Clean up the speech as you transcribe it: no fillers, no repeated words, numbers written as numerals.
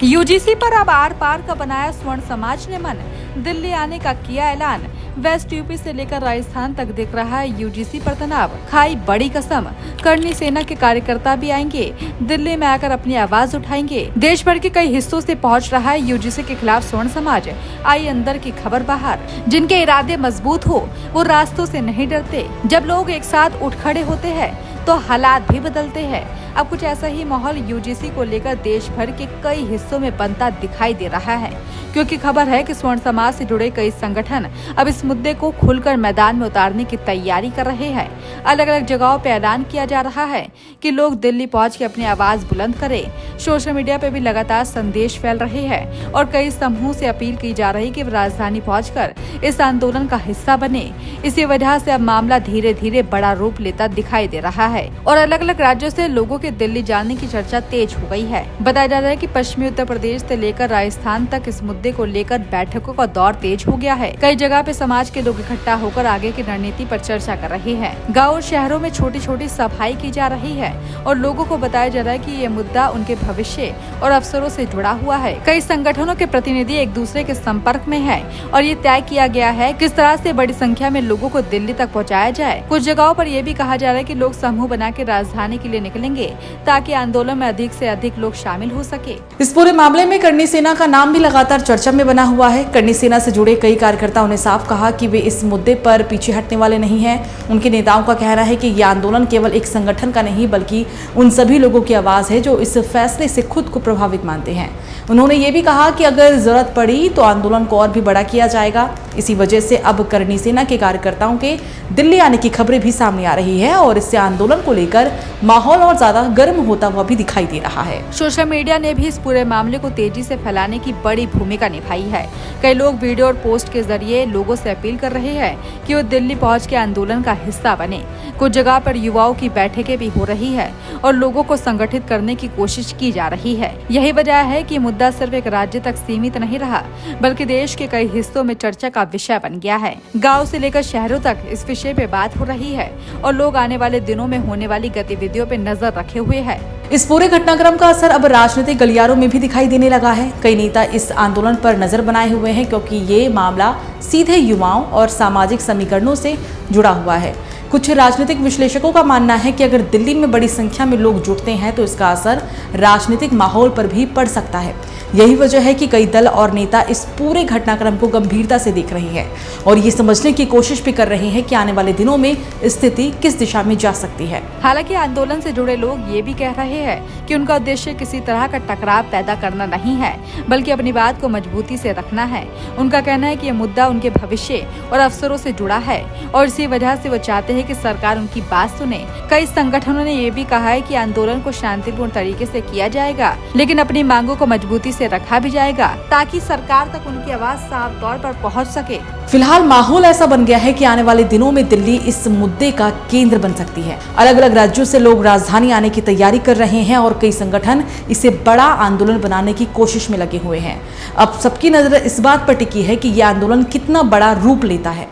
UGC पर अब are पार का बनाया स्वर्ण समाज ने मन, दिल्ली आने का किया ऐलान। वेस्ट यूपी से लेकर राजस्थान तक दिख रहा है यूजीसी पर तनाव, खाई बड़ी कसम। करनी सेना के कार्यकर्ता भी आएंगे, दिल्ली में आकर अपनी आवाज उठाएंगे। देश भर के कई हिस्सों से पहुंच रहा है यूजीसी के खिलाफ स्वर्ण समाज। आई अंदर की खबर बाहर। जिनके इरादे मजबूत हो वो रास्तों से नहीं डरते। जब लोग एक साथ उठ खड़े होते हैं तो हालात भी बदलते हैं। अब कुछ ऐसा ही माहौल यूजीसी को लेकर देश भर के कई हिस्सों में बनता दिखाई दे रहा है, क्योंकि खबर है कि स्वर्ण समाज से जुड़े कई संगठन अब इस मुद्दे को खुलकर मैदान में उतारने की तैयारी कर रहे हैं। अलग अलग जगहों पर ऐलान किया जा रहा है कि लोग दिल्ली पहुंच के अपनी आवाज बुलंद करें। सोशल मीडिया पर भी लगातार संदेश फैल रहे हैं और कई समूह से अपील की जा रही कि राजधानी पहुंचकर इस आंदोलन का हिस्सा बने। इसी वजह से अब मामला धीरे धीरे बड़ा रूप लेता दिखाई दे रहा है और अलग अलग राज्यों से लोगों के दिल्ली जाने की चर्चा तेज हो गई है। बताया जा रहा है कि पश्चिमी उत्तर प्रदेश से लेकर राजस्थान तक इस मुद्दे को लेकर बैठकों का दौर तेज हो गया है। कई जगह पे समाज के लोग इकट्ठा होकर आगे की रणनीति पर चर्चा कर रहे हैं। गाँव और शहरों में छोटी छोटी सफाई की जा रही है और लोगों को बताया जा रहा है कि ये मुद्दा उनके भविष्य और अवसरों से जुड़ा हुआ है। कई संगठनों के प्रतिनिधि एक दूसरे के संपर्क में है और ये तय किया गया है किस तरह से बड़ी संख्या में लोगों को दिल्ली तक पहुँचाया जाए। कुछ जगहों पर यह भी कहा जा रहा है कि लोग समूह बना के राजधानी के लिए निकलेंगे ताकि आंदोलन में अधिक से अधिक लोग शामिल हो सके। इस पूरे मामले में करनी सेना का नाम भी लगातार चर्चा में बना हुआ है। करनी सेना से जुड़े कई कार्यकर्ताओं ने साफ कहा कि वे इस मुद्दे पर पीछे हटने वाले नहीं हैं। उनके नेताओं का कहना है कि यह आंदोलन केवल एक संगठन का नहीं बल्कि उन सभी लोगों की आवाज है जो इस फैसले से खुद को प्रभावित मानते हैं। उन्होंने ये भी कहा कि अगर जरूरत पड़ी तो आंदोलन को और भी बड़ा किया जाएगा। इसी वजह से अब करनी सेना के कार्यकर्ताओं के दिल्ली आने की खबरें भी सामने आ रही है और इससे आंदोलन को लेकर माहौल और ज्यादा गर्म होता हुआ भी दिखाई दे रहा है। सोशल मीडिया ने भी इस पूरे मामले को तेजी से फैलाने की बड़ी भूमिका निभाई है। कई लोग वीडियो और पोस्ट के जरिए लोगों से अपील कर रहे हैं कि वो दिल्ली पहुंच के आंदोलन का हिस्सा बने। कुछ जगह पर युवाओं की बैठकें भी हो रही है और लोगों को संगठित करने की कोशिश की जा रही है। यही वजह है कि मुद्दा सिर्फ एक राज्य तक सीमित नहीं रहा बल्कि देश के कई हिस्सों में चर्चा का विषय बन गया है। गाँव से लेकर शहरों तक इस विषय पे बात हो रही है और लोग आने वाले दिनों में होने वाली गतिविधियों पे नजर रखे हुए हैं। इस पूरे घटनाक्रम का असर अब राजनीतिक गलियारों में भी दिखाई देने लगा है। कई नेता इस आंदोलन पर नजर बनाए हुए हैं क्योंकि ये मामला सीधे युवाओं और सामाजिक समीकरणों से जुड़ा हुआ है। कुछ राजनीतिक विश्लेषकों का मानना है कि अगर दिल्ली में बड़ी संख्या में लोग जुटते हैं तो इसका असर राजनीतिक माहौल पर भी पड़ सकता है। यही वजह है कि कई दल और नेता इस पूरे घटनाक्रम को गंभीरता से देख रहे हैं और ये समझने की कोशिश भी कर रहे हैं कि आने वाले दिनों में स्थिति किस दिशा में जा सकती है। हालांकि आंदोलन से जुड़े लोग ये भी कह रहे हैं कि उनका उद्देश्य किसी तरह का टकराव पैदा करना नहीं है बल्कि अपनी बात को मजबूती से रखना है। उनका कहना है कि ये मुद्दा उनके भविष्य और अवसरों से जुड़ा है और इसी वजह से वो चाहते हैं कि सरकार उनकी बात सुने। कई संगठनों ने ये भी कहा है कि आंदोलन को शांतिपूर्ण तरीके से किया जाएगा लेकिन अपनी मांगों को मजबूती से रखा भी जाएगा ताकि सरकार तक उनकी आवाज साफ तौर पर पहुंच सके। फिलहाल माहौल ऐसा बन गया है कि आने वाले दिनों में दिल्ली इस मुद्दे का केंद्र बन सकती है। अलग अलग राज्यों से लोग राजधानी आने की तैयारी कर रहे हैं और कई संगठन इसे बड़ा आंदोलन बनाने की कोशिश में लगे हुए हैं। अब सबकी नजर इस बात पर टिकी है कि यह आंदोलन कितना बड़ा रूप लेता है।